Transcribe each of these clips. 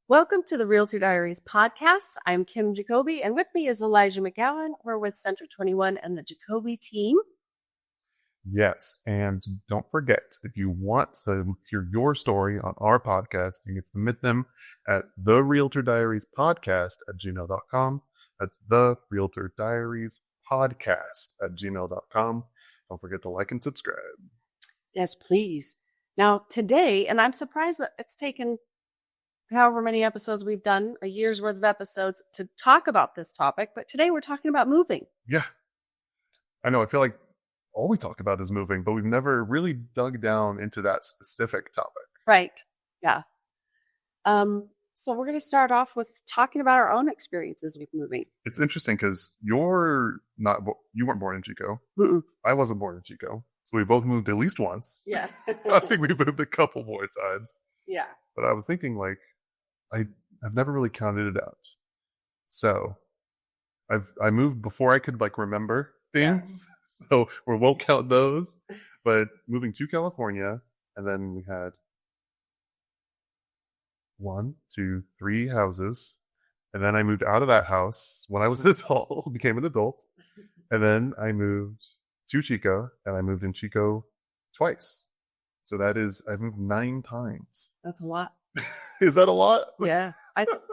Welcome to the Realtor Diaries podcast. I'm Kim Jacobi, and with me is Elijah McGowan. We're with Center 21 and the Jacobi team. Yes, and don't forget, if you want to hear your story on our podcast, you can submit them at the Realtor Diaries podcast at gmail.com. That's the Realtor Diaries podcast at gmail.com. Don't forget to like and subscribe. Yes, please. Now, today, and I'm surprised that it's taken however many episodes we've done, a year's worth of episodes to talk about this topic, but today we're talking about moving. Yeah. I know, I feel like all we talk about is moving, but we've never really dug down into that specific topic. Right. Yeah. So we're going to start off with talking about our own experiences with moving. It's interesting because you weren't born in Chico. Mm-mm. I wasn't born in Chico. So we both moved at least once. Yeah. I think we moved a couple more times. Yeah. But I was thinking, like, I've never really counted it out. So I moved before I could remember things. Yeah. So we won't count those. But moving to California, and then we had 1, 2, 3 houses. And then I moved out of that house when I was this tall, became an adult. And then I moved to Chico, and I moved in Chico twice. So that is, I've moved 9 times. That's a lot. Is that a lot? Yeah.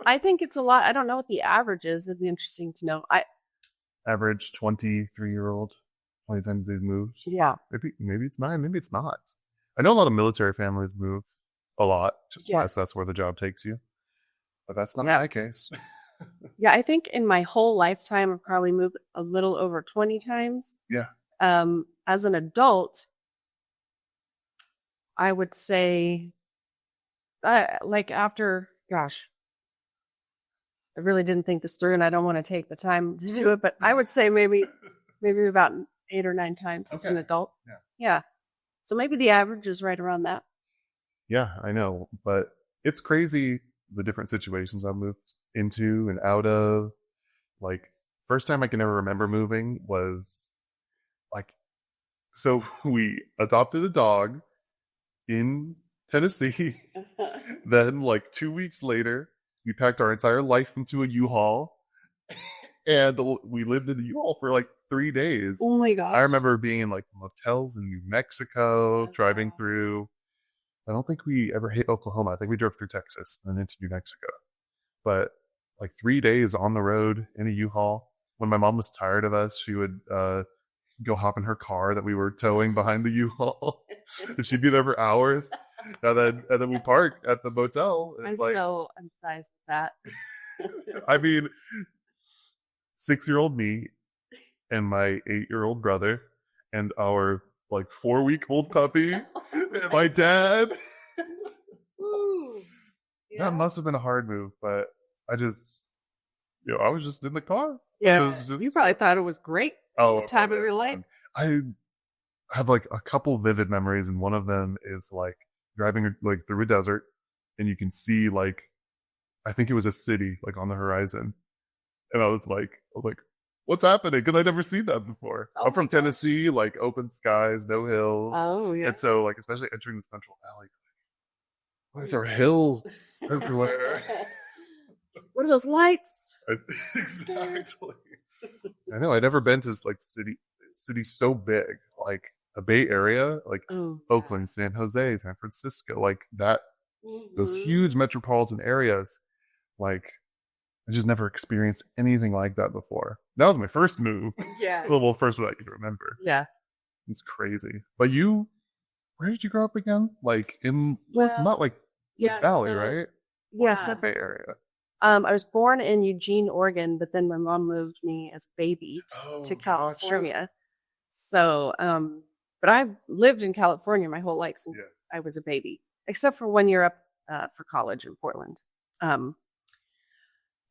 I think it's a lot. I don't know what the average is. It'd be interesting to know. Average 23-year-old, 20 times they've moved. Yeah. Maybe it's 9, maybe it's not. I know a lot of military families move a lot, just yes. That's where the job takes you. But that's not my case. Yeah, I think in my whole lifetime, I've probably moved a little over 20 times. Yeah. As an adult, I would say, after, gosh, I really didn't think this through, and I don't want to take the time to do it, but I would say maybe about 8 or 9 times as an adult. Yeah. So maybe the average is right around that. Yeah, I know, but it's crazy the different situations I've moved into and out of. Like, first time I can ever remember moving was so we adopted a dog in Tennessee. Then 2 weeks later, we packed our entire life into a U-Haul, and we lived in the U-Haul for 3 days. Oh my gosh. I remember being in motels in New Mexico, driving through. I don't think we ever hit Oklahoma. I think we drove through Texas and into New Mexico. But 3 days on the road in a U-Haul. When my mom was tired of us, she would go hop in her car that we were towing behind the U-Haul. And she'd be there for hours. And then we park at the motel. I'm so empathized with that. I mean, 6-year-old me and my 8-year-old brother and our 4-week-old puppy and my dad. Ooh, yeah. That must have been a hard move, but I was just in the car. Yeah, you probably thought it was great. Oh, time of your life. I have a couple vivid memories, and one of them is driving through a desert, and you can see I think it was a city on the horizon, and I was like, what's happening? Because I'd never seen that before. I'm from Tennessee, open skies, no hills. Oh yeah. And so especially entering the Central Valley, why is there a hill everywhere? What are those lights? Exactly. I know. I'd never been to city so big, a Bay Area, Oakland, San Jose, San Francisco, that. Mm-hmm. Those huge metropolitan areas, I just never experienced anything like that before. That was my first move. Yeah. Well, first one I can remember. Yeah. It's crazy. But where did you grow up again? It's not Valley, right? Yes. That Bay Area. I was born in Eugene, Oregon, but then my mom moved me as a baby to California. Gotcha. So, but I've lived in California my whole life since I was a baby, except for 1 year up for college in Portland.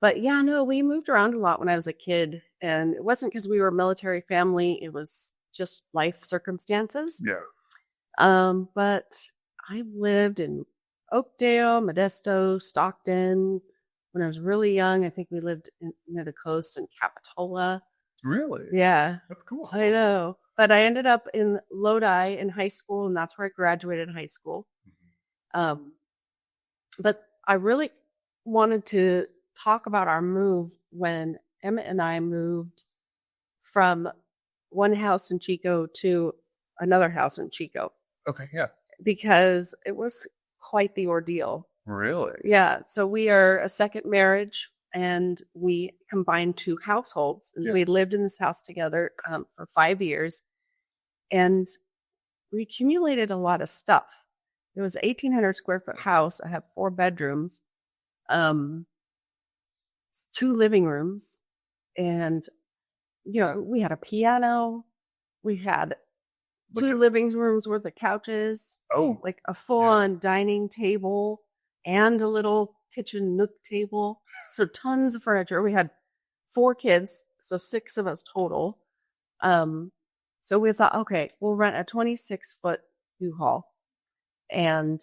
But yeah, no, we moved around a lot when I was a kid, and it wasn't because we were a military family. It was just life circumstances. Yeah. But I lived in Oakdale, Modesto, Stockton. When I was really young, I think we lived near the coast in Capitola. Really? Yeah. That's cool. I know. But I ended up in Lodi in high school, and that's where I graduated high school. But I really wanted to talk about our move when Emmett and I moved from one house in Chico to another house in Chico. Okay, yeah. Because it was quite the ordeal. Really? Yeah. So we are a second marriage, and we combined 2 households. And we lived in this house together for 5 years. And we accumulated a lot of stuff. It was an 1,800 square foot house. I have 4 bedrooms, 2 living rooms, and we had a piano. We had 2 living rooms worth of couches. Oh, like a full-on dining table and a little kitchen nook table. So tons of furniture. We had 4 kids, so 6 of us total. So we thought, okay, we'll rent a 26-foot U-Haul. And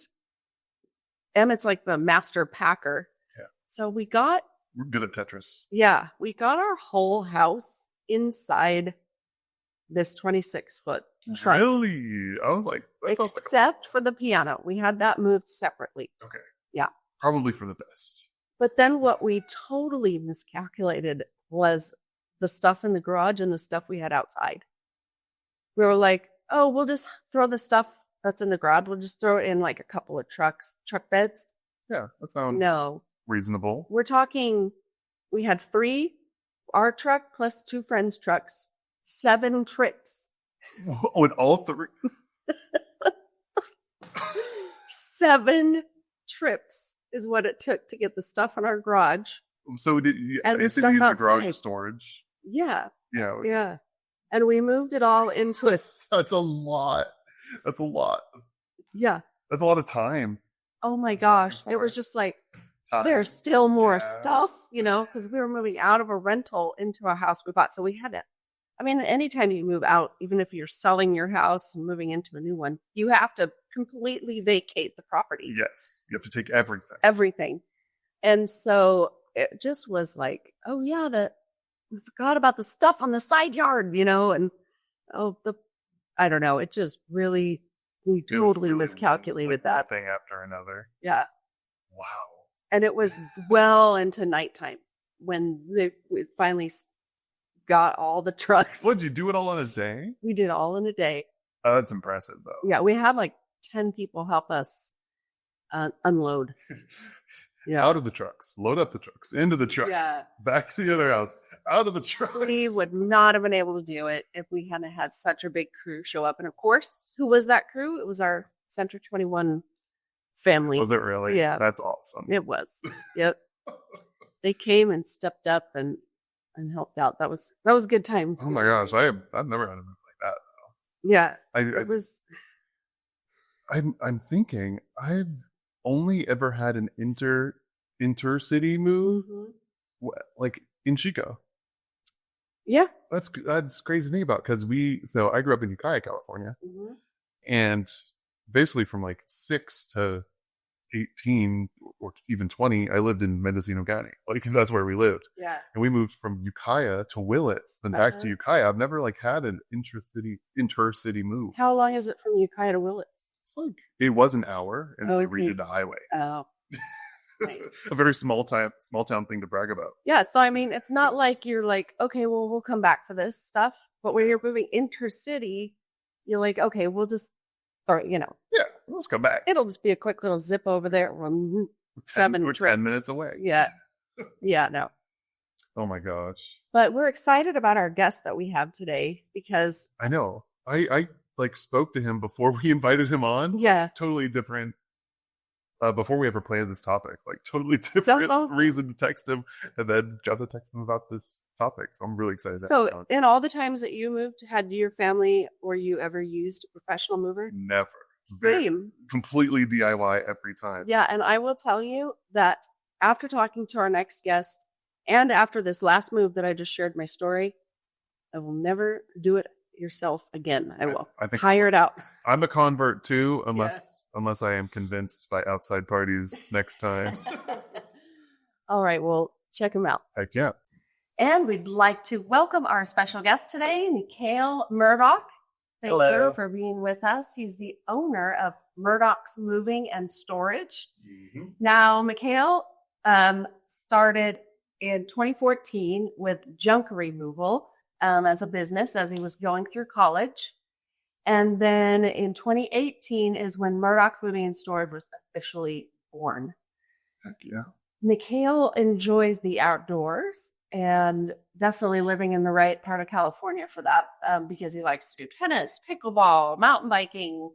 Emmett's like the master packer. Yeah. So we're good at Tetris. Yeah. We got our whole house inside this 26-foot trunk. Really? I was like, except for the piano. We had that moved separately. Okay. Yeah. Probably for the best. But then what we totally miscalculated was the stuff in the garage and the stuff we had outside. We were like, oh, we'll just throw the stuff that's in the garage. We'll just throw it in like a couple of truck beds. Yeah, that sounds reasonable. We're talking, we had 3, our truck plus 2 friends' trucks, 7 trips. With all 3? 7 trips is what it took to get the stuff in our garage. So did you use the garage for storage? Yeah. Yeah. Yeah. And we moved it all into a... That's a lot. That's a lot. Yeah. That's a lot of time. Oh my gosh. It was just like, there's still more stuff, because we were moving out of a rental into a house we bought. So we had to, anytime you move out, even if you're selling your house and moving into a new one, you have to completely vacate the property. Yes. You have to take everything. Everything. And so it just was like, oh yeah, we forgot about the stuff on the side yard, and I don't know. It just really, we totally miscalculated that thing after another. Yeah. Wow. And it was well into nighttime when we finally got all the trucks. What, did you do it all in a day? We did it all in a day. Oh, that's impressive, though. Yeah, we had like 10 people help us unload. Yeah. Out of the trucks, load up the trucks, into the trucks, back to the other house, out of the trucks. We would not have been able to do it if we hadn't had such a big crew show up. And of course, who was that crew? It was our Center 21 family. Was it really? Yeah. That's awesome. It was. Yep. They came and stepped up and helped out. That was good times. Oh my gosh. I've never had a move like that, though. Yeah. It was. I'm thinking I've only ever had an intercity move, like in Chico. Yeah, that's crazy to think about, because I grew up in Neacail, California, and basically from like 6 to 18 or even 20, I lived in Mendocino County. Like, that's where we lived. Yeah, and we moved from Ukiah to Willits, then back to Ukiah. I've never had an intercity move. How long is it from Ukiah to Willits? It was an hour, and we redid the highway. Oh, nice. A very small town thing to brag about. Yeah, so it's not like you're like, okay, well, we'll come back for this stuff. But when you're moving intercity, you're like, okay, we'll just, yeah, we'll just come back. It'll just be a quick little zip over there. We're 7 trips. 10 minutes away. Yeah, yeah, no. Oh my gosh! But we're excited about our guest that we have today, because I know I spoke to him before we invited him on. Yeah. Totally different. Before we ever planned this topic, totally different reason to text him, and then jump to text him about this topic. So I'm really excited. So in all the times that you moved, had your family or you ever used a professional mover? Never. Same. Completely DIY every time. Yeah. And I will tell you that after talking to our next guest and after this last move that I just shared my story, I will never do it yourself again. I will hire it out. I'm a convert too, unless I am convinced by outside parties next time. All right, well, check them out. Heck yeah. And we'd like to welcome our special guest today, Neacail Murdock. Thank you for being with us. He's the owner of Murdock's Moving and Storage. Now, Neacail, Started in 2014 with junk removal as a business as he was going through college. And then in 2018 is when Murdock's Moving and Storage was officially born. Heck yeah. Neacail enjoys the outdoors and definitely living in the right part of California for that because he likes to do tennis, pickleball, mountain biking,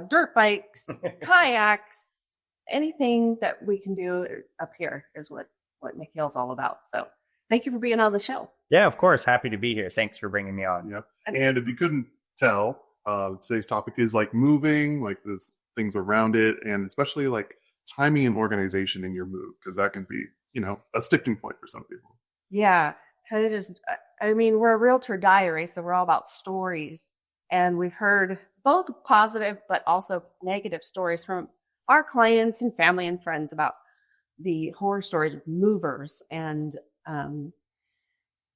dirt bikes, kayaks, anything that we can do up here is what Neacail's all about. So thank you for being on the show. Yeah, of course. Happy to be here. Thanks for bringing me on. Yep. And if you couldn't tell, today's topic is like moving, like there's things around it, and especially like timing and organization in your move, because that can be, a sticking point for some people. Yeah. It is. I mean, we're a Realtor Diary, so we're all about stories. And we've heard both positive but also negative stories from our clients and family and friends about the horror stories of movers and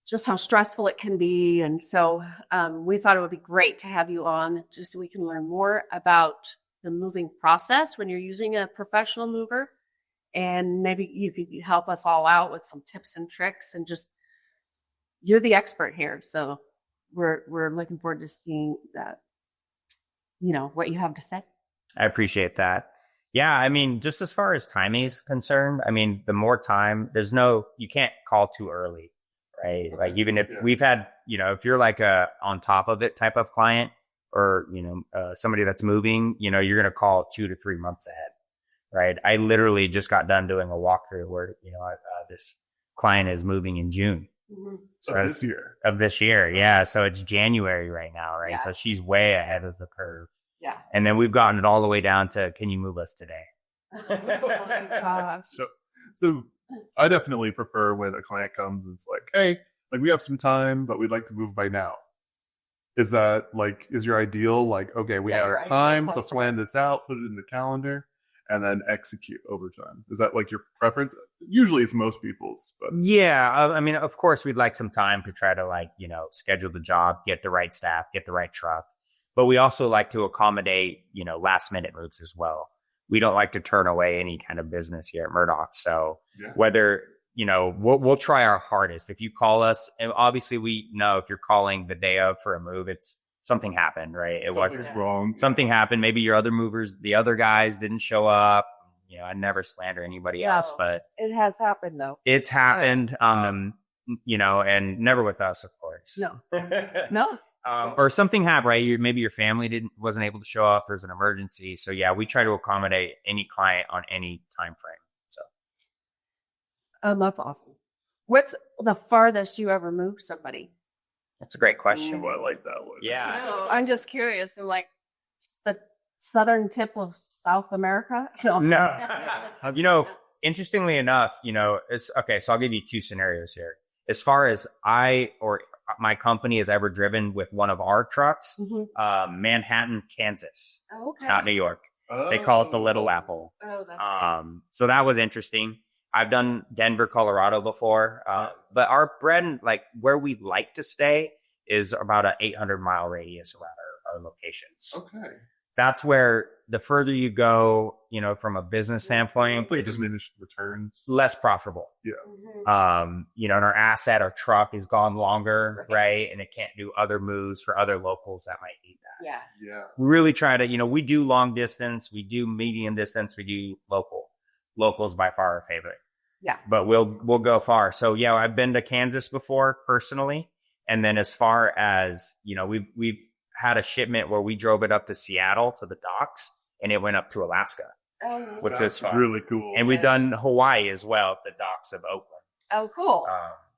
just how stressful it can be. And so we thought it would be great to have you on just so we can learn more about the moving process when you're using a professional mover. And maybe you could help us all out with some tips and tricks, and just, you're the expert here. So we're looking forward to seeing that, what you have to say. I appreciate that. Yeah, I mean, just as far as timing is concerned, I mean, the more time, you can't call too early, right? Like even if we've had, if you're like a on top of it type of client, or, somebody that's moving, you're going to call 2 to 3 months ahead, right? I literally just got done doing a walkthrough where, this client is moving in June. Mm-hmm. So this year. Of this year. Yeah. So it's January right now, right? Yeah. So she's way ahead of the curve. Yeah. And then we've gotten it all the way down to, can you move us today? Oh my gosh. So I definitely prefer when a client comes and it's like, hey, like we have some time, but we'd like to move by now. Is that like, is your ideal like, okay, we have time to plan this out, put it in the calendar, and then execute over time? Is that like your preference? Usually it's most people's, but yeah, I mean, of course we'd like some time to try to schedule the job, get the right staff, get the right truck. But we also like to accommodate, last minute moves as well. We don't like to turn away any kind of business here at Murdock. So whether, we'll try our hardest. If you call us, and obviously we know if you're calling the day of for a move, it's something happened, right? Something's wrong. Something happened. Maybe your other movers, the other guys didn't show up. I never slander anybody else, but it has happened though. It's happened, and never with us, of course. No, no. Or something happened, right? Maybe your family wasn't able to show up. There's an emergency. So yeah, we try to accommodate any client on any time frame. So, that's awesome. What's the farthest you ever moved somebody? That's a great question. I like that one. Yeah, I'm just curious. I'm like the southern tip of South America. No. Interestingly enough, it's okay. So I'll give you 2 scenarios here. As far as I or my company has ever driven with one of our trucks, Manhattan, Kansas, not New York. They call it the Little Apple. Oh, that's so that was interesting. I've done Denver, Colorado before, but our bread, like where we like to stay, is about an 800-mile radius around our locations. Okay. That's where the further you go, from a business standpoint, it diminished returns, less profitable. Yeah. And our asset, our truck is gone longer, right? And it can't do other moves for other locals that might need that. Yeah. Yeah. We really try to, we do long distance, we do medium distance, we do local. Locals by far our favorite. Yeah. But we'll go far. So yeah, I've been to Kansas before personally. And then as far as, we've had a shipment where we drove it up to Seattle to the docks, and it went up to Alaska, which is fun. Really cool. And we've done Hawaii as well at the docks of Oakland. Oh, cool.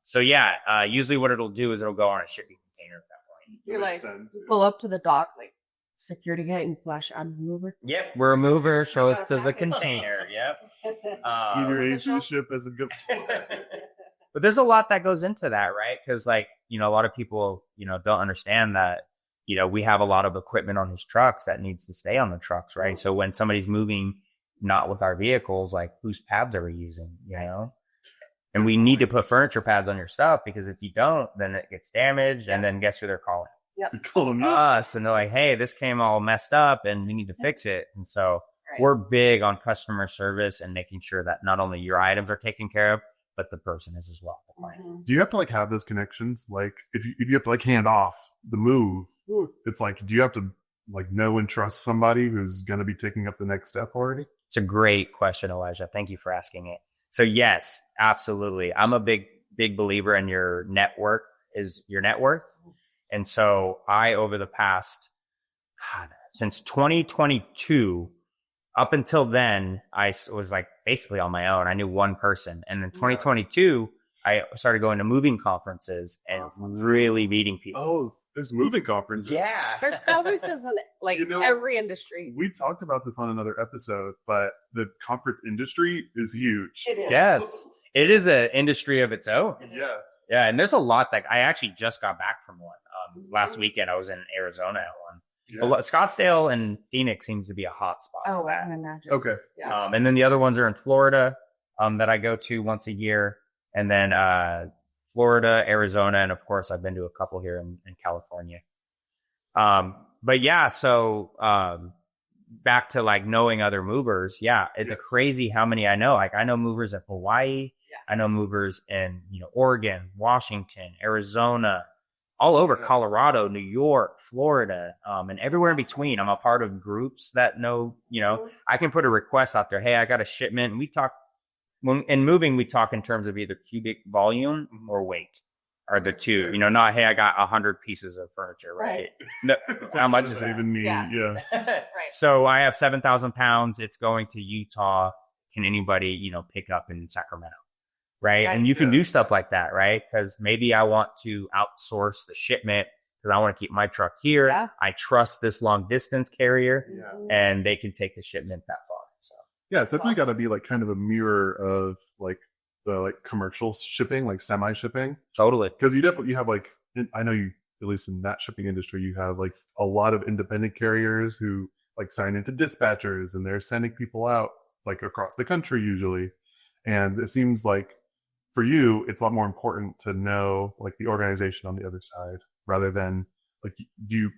So yeah, usually what it'll do is it'll go on a shipping container at that point. You're like, pull up to the dock, like security gate, and flash I'm a mover. Yep, we're a mover. Show us to the container. Yep. Either age of the ship as a good. But there's a lot that goes into that, right? Because a lot of people, don't understand that. We have a lot of equipment on his trucks that needs to stay on the trucks, right? So when somebody's moving not with our vehicles, like whose pads are we using, And we need to put furniture pads on your stuff, because if you don't, then it gets damaged, and then guess who they're calling? Yep. Calling us, and they're like, hey, this came all messed up and we need to fix it. And so we're big on customer service and making sure that not only your items are taken care of, but the person is as well. Mm-hmm. Do you have to like have those connections? Like if you have to like hand off the move, it's like, do you have to like know and trust somebody who's going to be taking up the next step already? It's a great question, Elijah. Thank you for asking it. So yes, absolutely. I'm a big believer in your network is your net worth. And so I, over the past, since 2022, up until then, I was like basically on my own. I knew one person. And in 2022, I started going to moving conferences and really meeting people. Oh, there's moving conferences. Yeah. There's conferences in like every industry. We talked about this on another episode, but the conference industry is huge. It is. Yes. It is an industry of its own. Yes. Yeah. And there's a lot that I actually just got back from one. Last weekend, I was in Arizona at one. Yeah. Scottsdale and Phoenix seems to be a hot spot. Oh, I can imagine. Okay. Yeah. And then the other ones are in Florida that I go to once a year. And then Florida, Arizona, and of course, I've been to a couple here in California. But yeah, so back to like knowing other movers. Yeah, it's crazy how many I know. Like I know movers in Hawaii. Yeah. I know movers in Oregon, Washington, Arizona, all over Colorado, New York, Florida, and everywhere in between. I'm a part of groups that know, I can put a request out there. Hey, I got a shipment. And we talk in moving, we talk in terms of either cubic volume or weight are the two, not, hey, I got 100 pieces of furniture, right? No, how much does that even mean? Yeah. Right. So I have 7,000 pounds. It's going to Utah. Can anybody, pick up in Sacramento? Right. And you can do stuff like that, right? Because maybe I want to outsource the shipment because I want to keep my truck here. Yeah. I trust this long distance carrier and they can take the shipment that far. So yeah, it's definitely got to be like kind of a mirror of like the like commercial shipping, like semi shipping. Totally. Because you have like, I know you, at least in that shipping industry, you have like a lot of independent carriers who like sign into dispatchers and they're sending people out like across the country usually. And it seems like for you, it's a lot more important to know like the organization on the other side rather than like, do you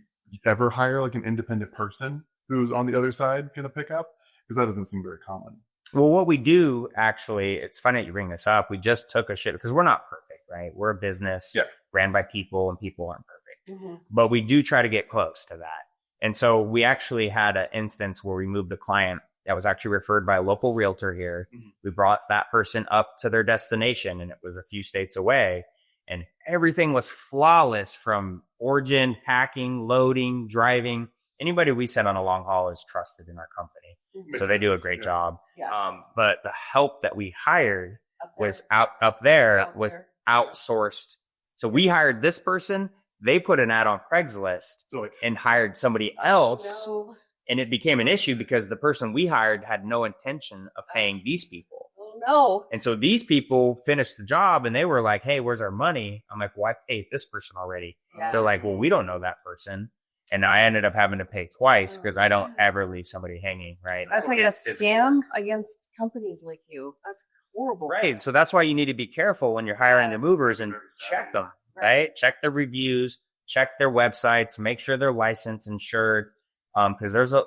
ever hire like an independent person who's on the other side going to pick up? Because that doesn't seem very common. Well, what we do actually, it's funny that you bring this up. We just took a ship because we're not perfect, right? We're a business ran by people and people aren't perfect, but we do try to get close to that. And so we actually had an instance where we moved a client that was actually referred by a local realtor here. We brought that person up to their destination and it was a few states away and everything was flawless from origin, packing, loading, driving. Anybody we send on a long haul is trusted in our company. So they do a great job. Yeah. But the help that we hired was up there was outsourced. So we hired this person. They put an ad on Craigslist and hired somebody else. No. And it became an issue because the person we hired had no intention of paying these people. Oh, no. And so these people finished the job and they were like, hey, where's our money? I'm like, well, I paid this person already. Yeah. They're like, well, we don't know that person. And I ended up having to pay twice because I don't ever leave somebody hanging, right? That's like a scam against companies like you. That's horrible. Right. So that's why you need to be careful when you're hiring the movers and check them, right? Check their reviews, check their websites, make sure they're licensed, insured. Because there's a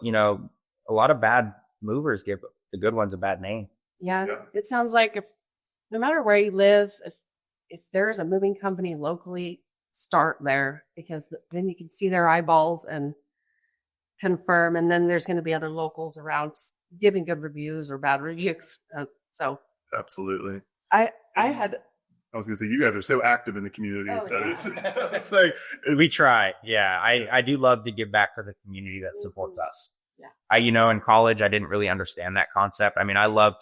lot of bad movers give the good ones a bad name. Yeah. It sounds like no matter where you live, if there's a moving company locally, start there because then you can see their eyeballs and confirm. And then there's going to be other locals around giving good reviews or bad reviews. So absolutely. I was going to say, you guys are so active in the community. We try. Yeah. I do love to give back to the community that supports us. Yeah. In college, I didn't really understand that concept. I mean, I'm a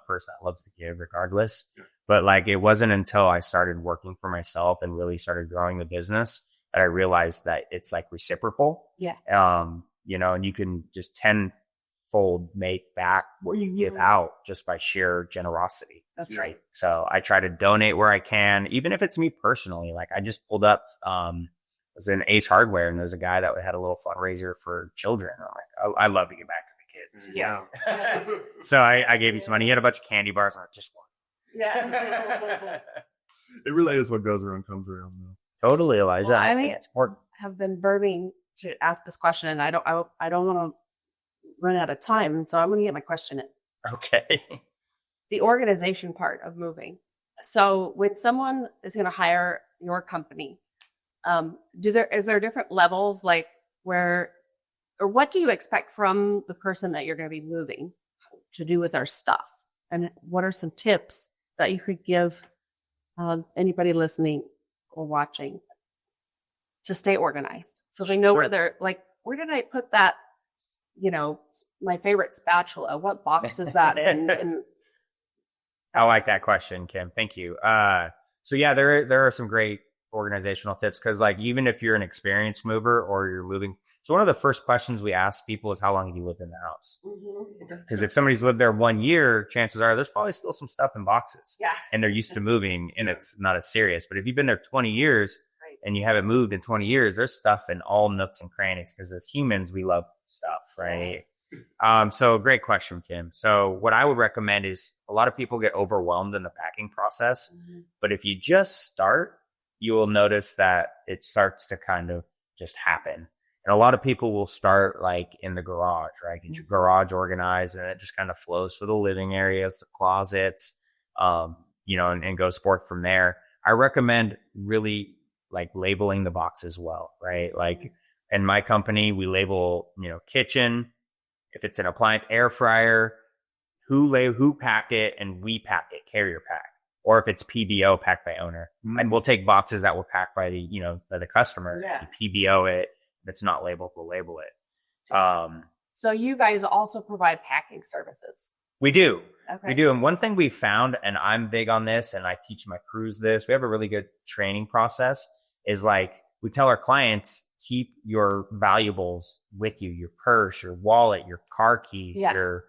person that loves to give regardless, but like, it wasn't until I started working for myself and really started growing the business that I realized that it's like reciprocal. Yeah. And you can just tenfold make back what you give out just by sheer generosity. That's right. So I try to donate where I can, even if it's me personally. Like I just pulled up, was in Ace Hardware and there's a guy that had a little fundraiser for children. I'm like, I love to get back to the kids. Yeah. So I gave you some money. He had a bunch of candy bars. I'm like, just one. Yeah. It really is what goes around comes around though. Totally, Elijah. Well, I have been burning to ask this question and I don't want to run out of time. And so I'm going to get my question in. Okay. The organization part of moving. So when someone is going to hire your company, is there different levels, like where, or what do you expect from the person that you're going to be moving to do with our stuff? And what are some tips that you could give anybody listening or watching to stay organized? So they know where they're like, where did I put that, my favorite spatula? What box is that in? And I like that question, Kim. Thank you. So yeah, there are some great organizational tips, because like even if you're an experienced mover or you're moving, so one of the first questions we ask people is, how long have you lived in the house? Because if somebody's lived there 1 year, chances are there's probably still some stuff in boxes. Yeah. And they're used to moving, and it's not as serious. But if you've been there 20 years and you haven't moved in 20 years, there's stuff in all nooks and crannies, because as humans, we love stuff, right? So great question, Kim. So what I would recommend is, a lot of people get overwhelmed in the packing process, but if you just start, you will notice that it starts to kind of just happen. And a lot of people will start like in the garage, right? Get your garage organized, and it just kind of flows to the living areas, the closets, and goes forth from there. I recommend really like labeling the boxes well, right? Like in my company, we label, kitchen, if it's an appliance, air fryer, who packed it, and we packed it, carrier pack. Or if it's PBO, packed by owner. And we'll take boxes that were packed by the customer, PBO it. If it's not labeled, we'll label it. So you guys also provide packing services? We do. Okay. We do. And one thing we found, and I'm big on this, and I teach my crews this, we have a really good training process, is like, we tell our clients, keep your valuables with you, your purse, your wallet, your car keys, your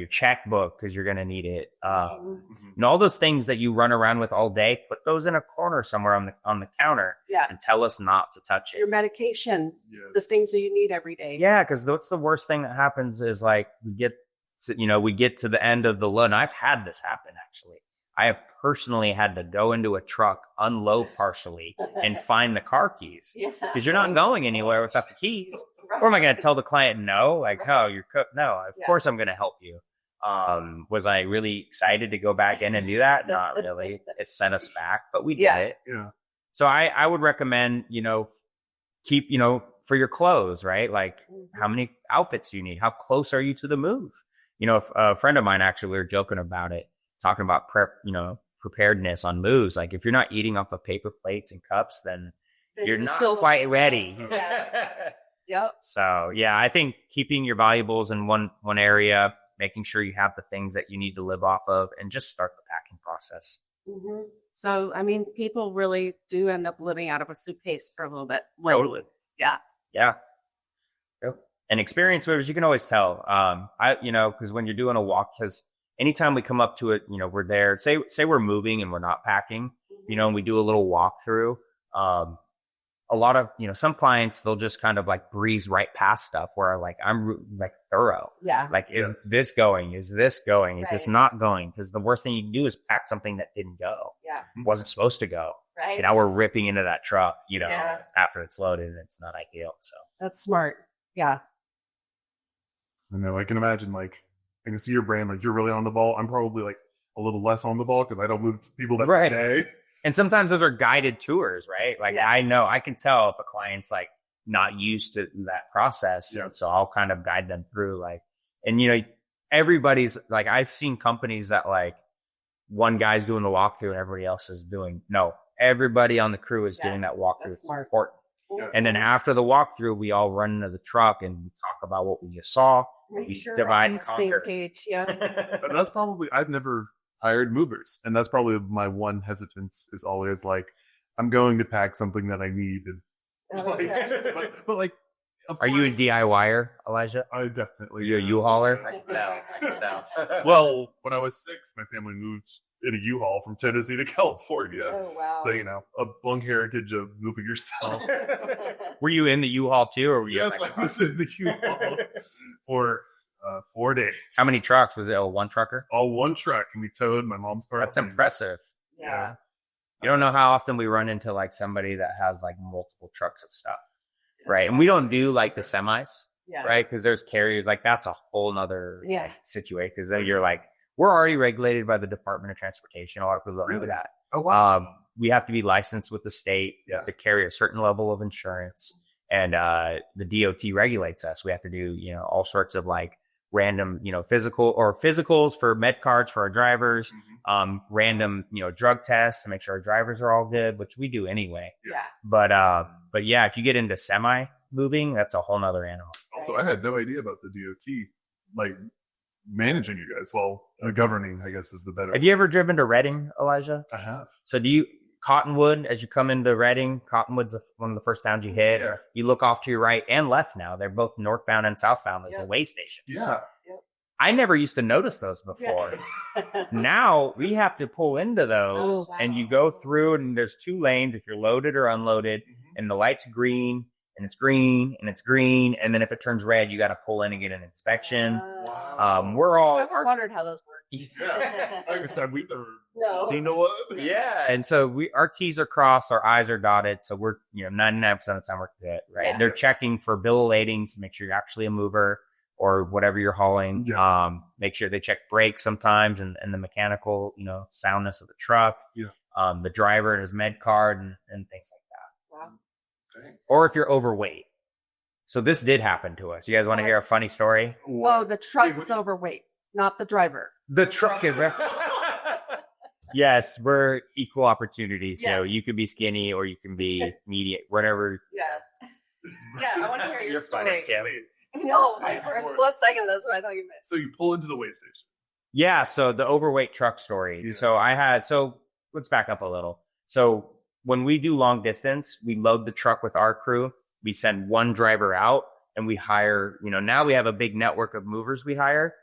checkbook, because you're going to need it. And all those things that you run around with all day, put those in a corner somewhere on the counter, and tell us not to touch it. Your medications, the things that you need every day. Yeah, because what's the worst thing that happens is like we get to the end of the load. And I've had this happen, actually. I have personally had to go into a truck, unload partially, and find the car keys, because you're not going anywhere without the keys. Or am I going to tell the client no? Like, oh, you're cooked? No, of course I'm going to help you. Was I really excited to go back in and do that? Not really. It sent us back, but we did it. Yeah. So I would recommend, keep, for your clothes, right? Like, how many outfits do you need? How close are you to the move? A friend of mine, actually, we were joking about it, talking about preparedness on moves. Like, if you're not eating off of paper plates and cups, then you're not still quite ready. Yep. So yeah, I think keeping your valuables in one area, making sure you have the things that you need to live off of, and just start the packing process. So, I mean, people really do end up living out of a suitcase for a little bit. Totally. Yeah. Yeah. And experience movers, you can always tell. Because when you're doing a walk, because anytime we come up to it, we're there. Say we're moving and we're not packing, and we do a little walkthrough. A lot of, some clients, they'll just kind of like breeze right past stuff where I'm like thorough. Yeah. Like, is this going? Is this going? Is this not going? Because the worst thing you can do is pack something that didn't go. Yeah. Wasn't supposed to go. Right. And now we're ripping into that truck, after it's loaded, and it's not ideal. So that's smart. Yeah. I know. I can imagine, like, I can see your brain, like, you're really on the ball. I'm probably like a little less on the ball because I don't move people that day. And sometimes those are guided tours, right? Like, I know, I can tell if a client's like not used to that process. Yeah. So I'll kind of guide them through, like, and everybody's like, I've seen companies that like one guy's doing the walkthrough and everybody else is everybody on the crew is doing that walkthrough. It's important. Yeah. And then after the walkthrough, we all run into the truck and we talk about what we just saw. We divide and conquer. Same page, yeah. That's probably, I've never hired movers, and that's probably my one hesitance is always like, I'm going to pack something that I need, and but like, are you a DIYer, Elijah? I definitely. You're a U-hauler? I can tell. Well, when I was 6, my family moved in a U-Haul from Tennessee to California. Oh wow! So a long heritage of moving yourself. Were you in the U-Haul too, or were you? Yes, I was in the U-Haul for 4 days. How many trucks? Was it a one trucker? All one truck, and we towed my mom's car. That's impressive. Yeah. You don't know how often we run into like somebody that has like multiple trucks of stuff, right? And we don't do like the semis. right? Because there's carriers like that's a whole nother situation. Because then you're like, we're already regulated by the Department of Transportation. A lot of people don't know that. Oh, wow. We have to be licensed with the state to carry a certain level of insurance. And the DOT regulates us. We have to do, all sorts of like random, physicals for med cards for our drivers, random, drug tests to make sure our drivers are all good, which we do anyway. Yeah. But yeah, if you get into semi moving, that's a whole nother animal. Also, I had no idea about the DOT, like managing you guys. Well, governing, I guess, is the better. Have you ever driven to Reading, Elijah? I have. So Cottonwood, as you come into Reading, Cottonwood's one of the first towns you hit. Yeah. You look off to your right and left now. They're both northbound and southbound. There's a way station. Yeah. So I never used to notice those before. Now we have to pull into those and you go through and there's 2 lanes if you're loaded or unloaded and the light's green and it's green and it's green. And then if it turns red, you got to pull in and get an inspection. Wow. I've wondered how those work. Yeah. Like I said, we've never seen the one. Yeah. And so our T's are crossed, our I's are dotted. So we're, 99% of the time we're good, right? Yeah. They're checking for bill of ladings to make sure you're actually a mover or whatever you're hauling. Yeah. Make sure they check brakes sometimes and the mechanical, soundness of the truck. Yeah. The driver and his med card and things like that. Wow. Okay. Or if you're overweight. So this did happen to us. You guys want to hear a funny story? Whoa, the truck's overweight, not the driver. The truck is. Yes, we're equal opportunity. So you could be skinny or you can be medium, whatever. Yeah. Yeah, I want to hear your You're story. funny, Kim. No, for a split second, that's what I thought you meant. So you pull into the way station. Yeah, so the overweight truck story. Yeah. So let's back up a little. So when we do long distance, we load the truck with our crew. We send one driver out and we hire, now we have a big network of movers we hire.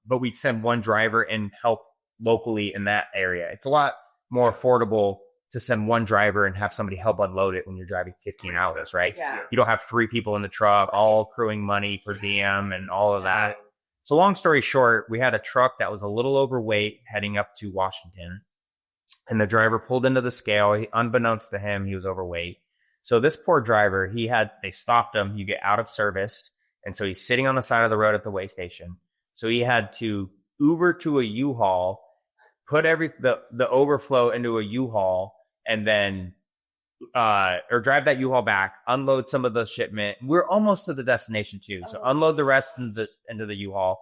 But we send one driver and help locally in that area. It's a lot more affordable to send one driver and have somebody help unload it when you're driving 15 hours, right? Yeah. You don't have 3 people in the truck, all accruing money per diem and all of that. So long story short, we had a truck that was a little overweight heading up to Washington. And the driver pulled into the scale. Unbeknownst to him, he was overweight. So this poor driver, they stopped him. You get out of service. And so he's sitting on the side of the road at the weigh station. So he had to Uber to a U-Haul, put the overflow into a U-Haul, and then or drive that U-Haul back, unload some of the shipment. We're almost to the destination too. So unload the rest into the U-Haul,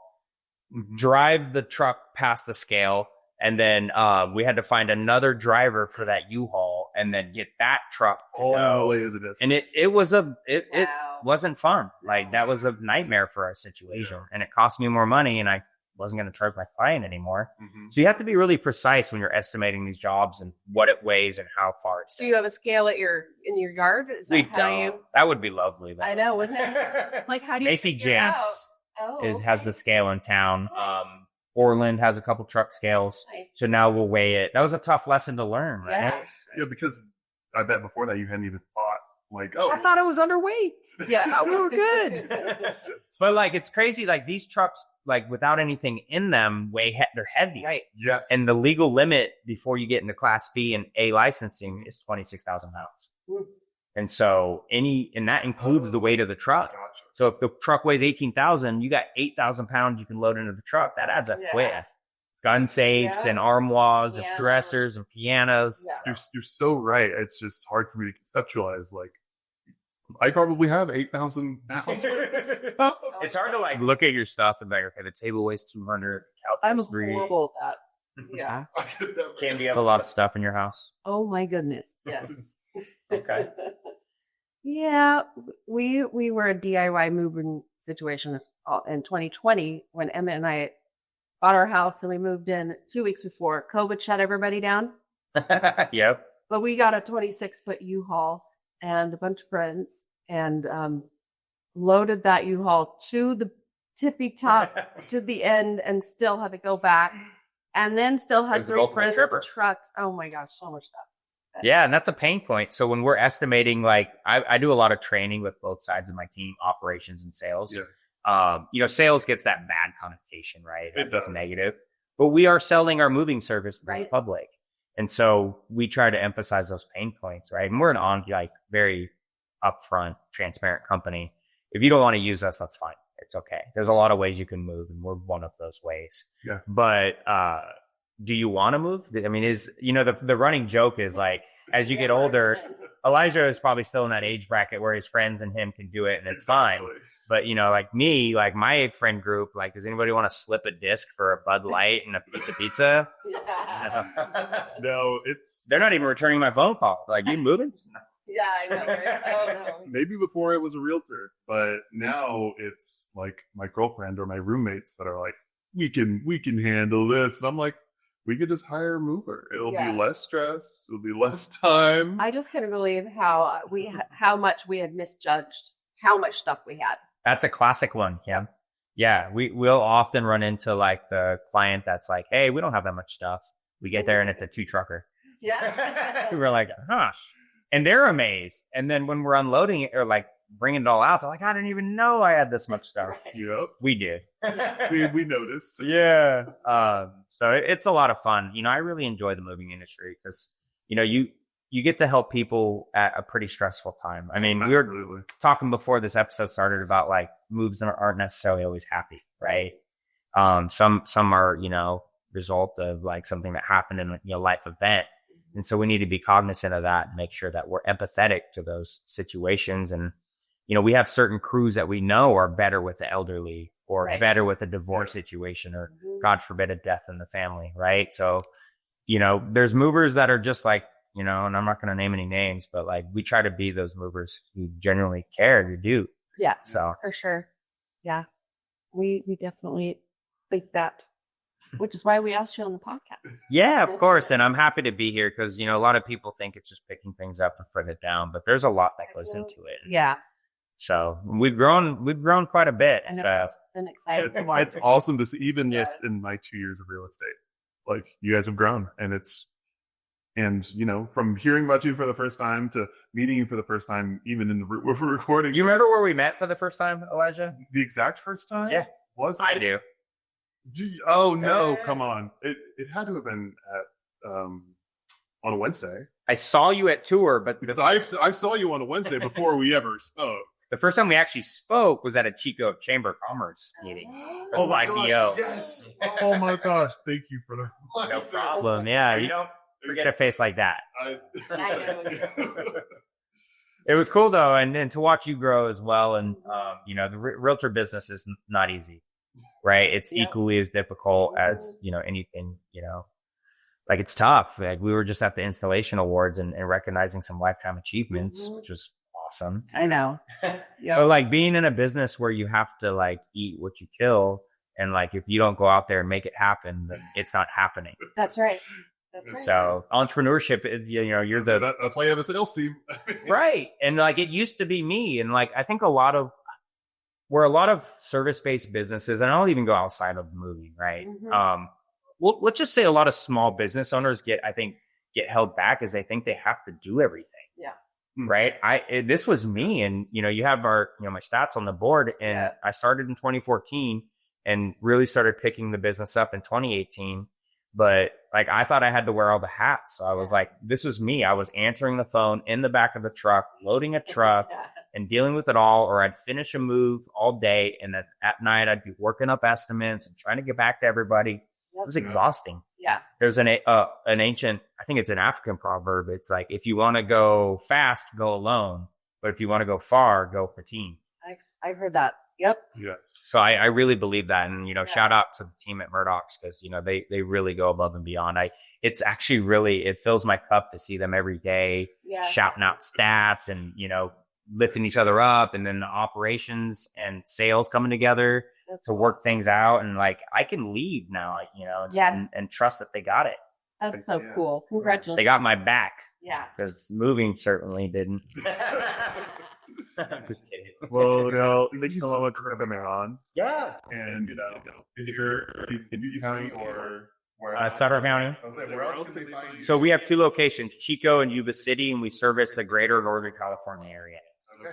drive the truck past the scale, and then we had to find another driver for that U-Haul and then get that truck all the way to the destination. And it wasn't fun. Like that was a nightmare for our situation. And it cost me more money and I wasn't going to charge my client anymore. So you have to be really precise when you're estimating these jobs and what it weighs and how far it's. Do you have a scale in your yard? Is that we how don't. That would be lovely. Though. I know, wouldn't it? Like how do you Macy figure it out? Jamps has the scale in town. Nice. Orland has a couple truck scales. Nice. So now we'll weigh it. That was a tough lesson to learn, right? Yeah, because I bet before that you hadn't even thought like, I thought it was underweight. Yeah, we were good. But like, it's crazy. Like these trucks, like without anything in them, they're heavy. Right. Yes. And the legal limit before you get into Class B and A licensing is 26,000 pounds. And so and that includes the weight of the truck. Gotcha. So if the truck weighs 18,000, you got 8,000 pounds you can load into the truck. That adds up quick. Gun safes and armoires and dressers and pianos. Yeah. You're so right. It's just hard for me to conceptualize. Like, I probably have 8,000 pounds worth of stuff. It's hard to like look at your stuff and be like, okay, the table weighs 200. I'm Couch 3. horrible at that. Yeah. Cam, do you have a lot of stuff in your house? Oh my goodness. Yes. Okay. Yeah, we were a DIY moving situation in 2020 when Emma and I bought our house and we moved in 2 weeks before COVID shut everybody down. Yep. But we got a 26-foot U-Haul and a bunch of friends and loaded that U-Haul to the tippy top to the end and still had to go back and then still had 3 friends with trucks. Oh my gosh, so much stuff. Yeah, and that's a pain point. So when we're estimating, like I do a lot of training with both sides of my team, operations and sales. Yeah. Sales gets that bad connotation, right? It does. Negative. But we are selling our moving service to the public. And so we try to emphasize those pain points, right? And we're an very upfront, transparent company. if you don't want to use us, that's fine. It's okay. There's a lot of ways you can move, and we're one of those ways. Yeah. But do you want to move? I mean, the running joke is like, as you get older, Elijah is probably still in that age bracket where his friends and him can do it and it's fine. But, like me, like my friend group, like, does anybody want to slip a disc for a Bud Light and a piece of pizza? No, they're not even returning my phone call. Like, you moving? Yeah, I know. Right? Oh, no. Maybe before it was a realtor, but now it's like my girlfriend or my roommates that are like, we can handle this. And I'm like, we could just hire a mover. It'll be less stress. It'll be less time. I just couldn't believe how much we had misjudged how much stuff we had. That's a classic one. Yeah. Yeah. We'll often run into like the client that's like, hey, we don't have that much stuff. We get there and it's a 2-trucker. Yeah. We're like, huh. And they're amazed. And then when we're unloading it or like bringing it all out, they're like, I didn't even know I had this much stuff. Yep. We did. we noticed. Yeah. So it's a lot of fun. I really enjoy the moving industry because, you get to help people at a pretty stressful time. I mean, we were talking before this episode started about like moves aren't necessarily always happy, right? Some are, result of like something that happened in a life event. And so we need to be cognizant of that and make sure that we're empathetic to those situations. And, we have certain crews that we know are better with the elderly or better with a divorce situation or God forbid a death in the family. Right. So, there's movers that are just like, and I'm not going to name any names, but like we try to be those movers who genuinely care to do. Yeah. So for sure. Yeah. We definitely think that, which is why we asked you on the podcast. Yeah, of course. And I'm happy to be here because, a lot of people think it's just picking things up and putting it down, but there's a lot that goes into it. Yeah. So we've grown quite a bit. I know. So. It's been exciting. It's awesome to see, even just in my 2 years of real estate, like you guys have grown from hearing about you for the first time to meeting you for the first time, even in the recording. You remember where we met for the first time, Elijah? The exact first time? Yeah. Was it? I do. Oh no, come on. It had to have been at on a Wednesday. I saw you at tour, but because I saw you on a Wednesday before we ever spoke. The first time we actually spoke was at a Chico Chamber of Commerce meeting. Oh my IPO. gosh, yes. Oh my gosh, thank you for the no problem. Yeah, you don't forget a face like that. It was cool though, and to watch you grow as well. And the realtor business is not easy, right? It's equally as difficult as anything. Like it's tough. Like we were just at the installation awards and recognizing some lifetime achievements, which was awesome. I know. Yeah. But like being in a business where you have to like eat what you kill, and like if you don't go out there and make it happen, then it's not happening. That's right. That's right. So entrepreneurship, you're that's why you have a sales team. Right. And like it used to be me. And like I think a lot of service-based businesses, and I'll even go outside of moving, right? Mm-hmm. Well, let's just say a lot of small business owners get held back as they think they have to do everything. Yeah. Right. This was me. And, you have my stats on the board, and I started in 2014 and really started picking the business up in 2018. But like, I thought I had to wear all the hats. So I was like, this is me. I was answering the phone in the back of the truck, loading a truck and dealing with it all, or I'd finish a move all day. And then at night I'd be working up estimates and trying to get back to everybody. It was exhausting. Yeah. There's an ancient, I think it's an African proverb. It's like, if you want to go fast, go alone. But if you want to go far, go with a team. I've heard that. Yep. Yes. So I really believe that. And, shout out to the team at Murdock's because, they really go above and beyond. It's actually really, it fills my cup to see them every day shouting out stats and, lifting each other up, and then the operations and sales coming together to work things out. And like, I can leave now, and trust that they got it. That's so cool. Congratulations. They got my back. Yeah. Because moving certainly didn't. Just kidding. Well, thank you so much for coming on. Yeah. And, if you're in Utah County or where Sutter County. Where else can they find you? So we have 2 locations, Chico and Yuba City, and we service the greater Northern California area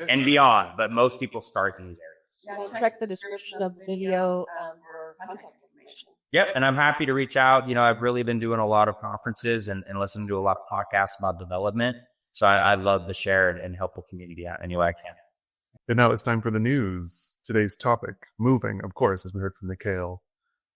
and beyond. But most people start in these areas. Yeah, check the description of the video for contact information. Yep. And I'm happy to reach out. I've really been doing a lot of conferences and listening to a lot of podcasts about development. So I love to share and help the community out any way I can. And now it's time for the news. Today's topic, moving, of course, as we heard from Neacail.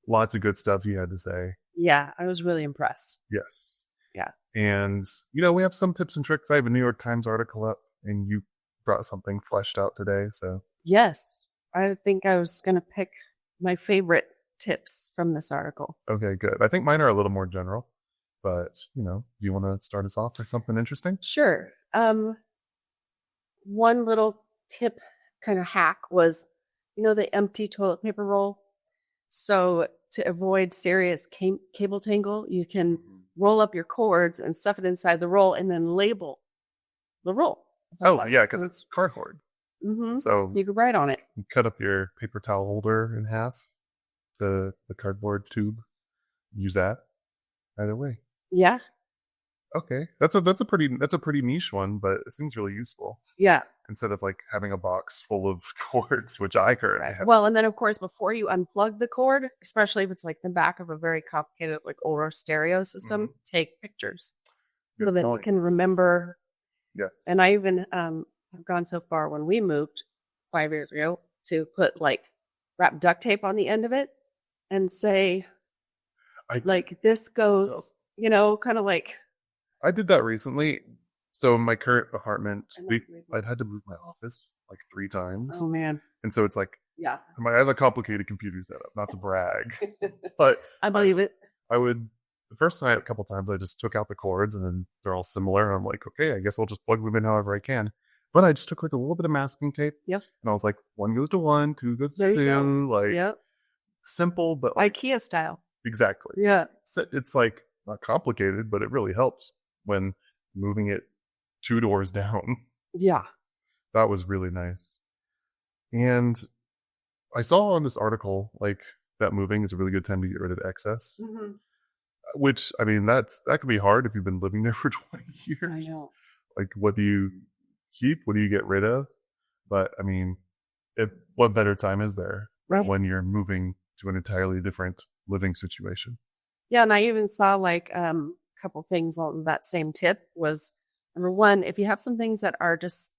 Lots of good stuff he had to say. Yeah, I was really impressed. Yes. Yeah. And, we have some tips and tricks. I have a New York Times article up, and you brought something fleshed out today, so. Yes. I think I was going to pick my favorite tips from this article. Okay, good. I think mine are a little more general, but, do you want to start us off with something interesting? Sure. One little tip kind of hack was, the empty toilet paper roll. So to avoid serious cable tangle, you can roll up your cords and stuff it inside the roll and then label the roll. Oh, yeah, because it's cardboard. Mm-hmm. So you could write on it. You cut up your paper towel holder in half, the cardboard tube. Use that. Either way. Yeah. Okay, that's a pretty niche one, but it seems really useful. Yeah. Instead of like having a box full of cords, which I currently have. Well, and then of course, before you unplug the cord, especially if it's like the back of a very complicated like older stereo system, take pictures so that you can remember. Yes. And I even have gone so far when we moved 5 years ago to put like wrap duct tape on the end of it and say, this goes, kind of like. I did that recently. So in my current apartment, I'd had to move my office like 3 times. Oh man! And so it's like, yeah, I have a complicated computer setup. Not to brag, but I believe it. I would the first time, a couple times, I just took out the cords, and then they're all similar. And I'm like, okay, I guess I'll just plug them in however I can. But I just took like a little bit of masking tape. Yep. And I was like, 1 goes to 1, 2 goes to 2. Like, yep. Simple, but like, IKEA style. Exactly. Yeah. It's like not complicated, but it really helps when moving it 2 doors down. Yeah. That was really nice. And I saw on this article, like, that moving is a really good time to get rid of excess. Mm-hmm. Which, I mean, that could be hard if you've been living there for 20 years. I know. Like, what do you keep? What do you get rid of? But, I mean, what better time is there when you're moving to an entirely different living situation? Yeah, and I even saw, like, a couple things on that same tip was, number one, if you have some things that are just,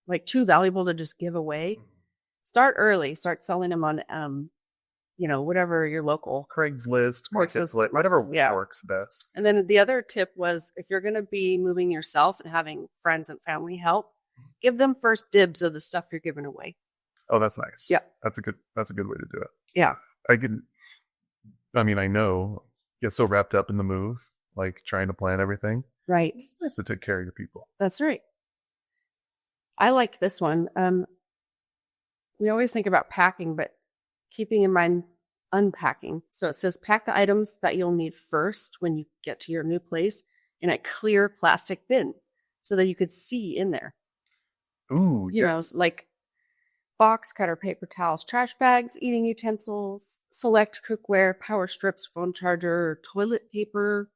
like, too valuable to just give away, start early. Start selling them on, whatever your local Craigslist, Marketplace, whatever works best. And then the other tip was, if you're going to be moving yourself and having friends and family help, give them first dibs of the stuff you're giving away. Oh, that's nice. Yeah, that's a good way to do it. Yeah, I know, get so wrapped up in the move, like trying to plan everything. Right. It's nice to take care of your people. That's right. I liked this one. We always think about packing, but keeping in mind unpacking. So it says pack the items that you'll need first when you get to your new place in a clear plastic bin so that you could see in there. Ooh, yes. Like box cutter, paper towels, trash bags, eating utensils, select cookware, power strips, phone charger, toilet paper,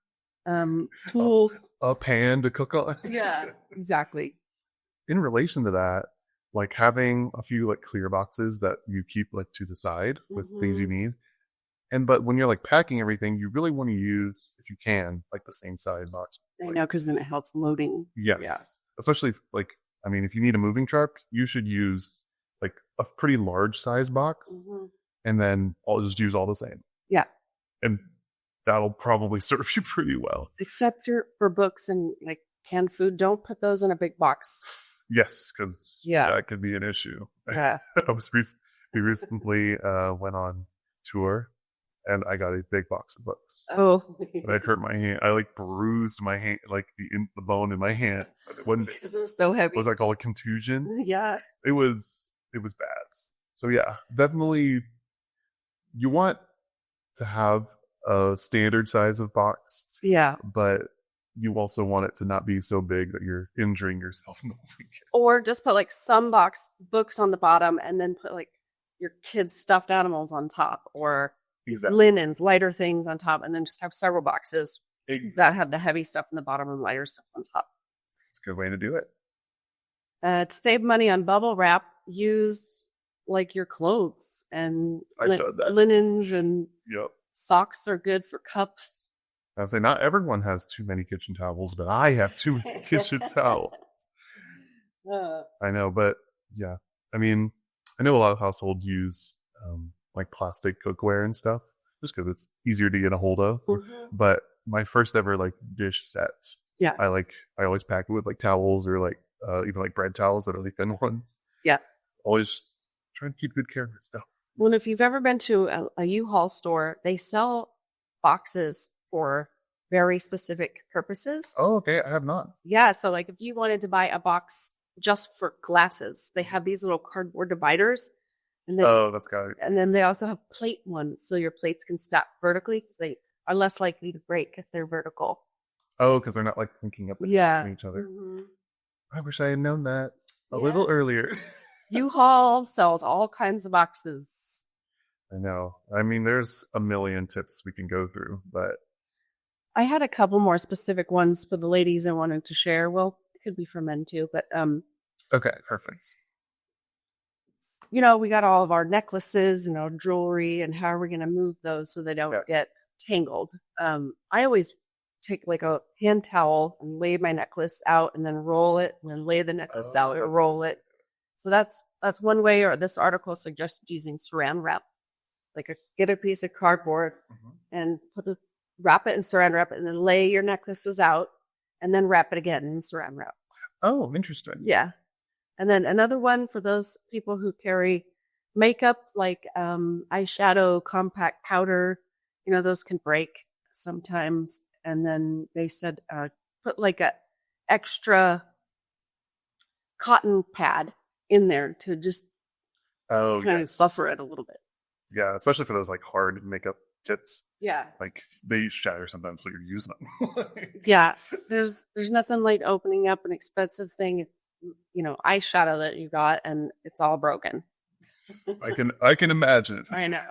tools. A pan to cook on. Yeah, exactly. In relation to that, like having a few like clear boxes that you keep like to the side with things you need. But when you're like packing everything, you really want to use, if you can, like the same size box. I know, because then it helps loading. Yes. Yeah. Especially if you need a moving truck, you should use like a pretty large size box and then I'll just use all the same. Yeah. And that'll probably serve you pretty well. Except for books and like canned food, don't put those in a big box. Yes, because that could be an issue. Yeah. We recently went on tour and I got a big box of books. Oh. And I hurt my hand. I like bruised my hand, like the bone in my hand. Because it was so heavy. Was that called a contusion? Yeah. It was bad. So yeah, definitely you want to have a standard size of box. Yeah. But you also want it to not be so big that you're injuring yourself in the moving kit. Or just put like some books on the bottom and then put like your kids' stuffed animals on top, or linens, lighter things on top, and then just have several boxes that have the heavy stuff in the bottom and lighter stuff on top. It's a good way to do it. To save money on bubble wrap, use like your clothes and linens and socks are good for cups. I would say not everyone has too many kitchen towels, but I have too many kitchen towels. I know, but yeah, I mean, I know a lot of households use like plastic cookware and stuff just because it's easier to get a hold of. But my first ever like dish set, I always pack it with like towels or like even like bread towels that are the thin ones. Yes. Always trying to keep good care of your stuff. Well, if you've ever been to a U-Haul store, they sell boxes for very specific purposes. Oh, okay. I have not. Yeah. So like if you wanted to buy a box just for glasses, they have these little cardboard dividers. And then, that's got it. And then they also have plate ones. So your plates can stack vertically because they are less likely to break if they're vertical. Oh, because they're not like linking up with each other. I wish I had known that a little earlier. U-Haul sells all kinds of boxes. I know. I mean, there's a million tips we can go through, but I had a couple more specific ones for the ladies I wanted to share. Well, it could be for men too, but okay, perfect. You know, we got all of our necklaces and our jewelry, and how are we going to move those so they don't get tangled? I always take like a hand towel and lay my necklace out and then roll it and then lay the necklace out and roll it. So that's one way. Or this article suggested using saran wrap. Like get a piece of cardboard and wrap it in saran wrap and then lay your necklaces out and then wrap it again in saran wrap. Oh, interesting. Yeah. And then another one for those people who carry makeup, like eyeshadow, compact powder, you know, those can break sometimes. And then they said put like a extra cotton pad in there to just kind of buffer it a little bit. Yeah, especially for those like hard makeup kits. Yeah. Like they shatter sometimes when you're using them. Yeah. There's nothing like opening up an expensive thing, you know, eyeshadow that you got and it's all broken. I can imagine it. I know.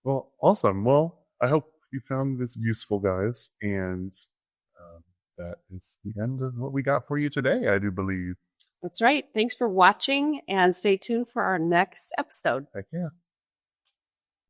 Well, awesome. Well, I hope you found this useful, guys. And that is the end of what we got for you today, I do believe. That's right. Thanks for watching and stay tuned for our next episode. Heck yeah.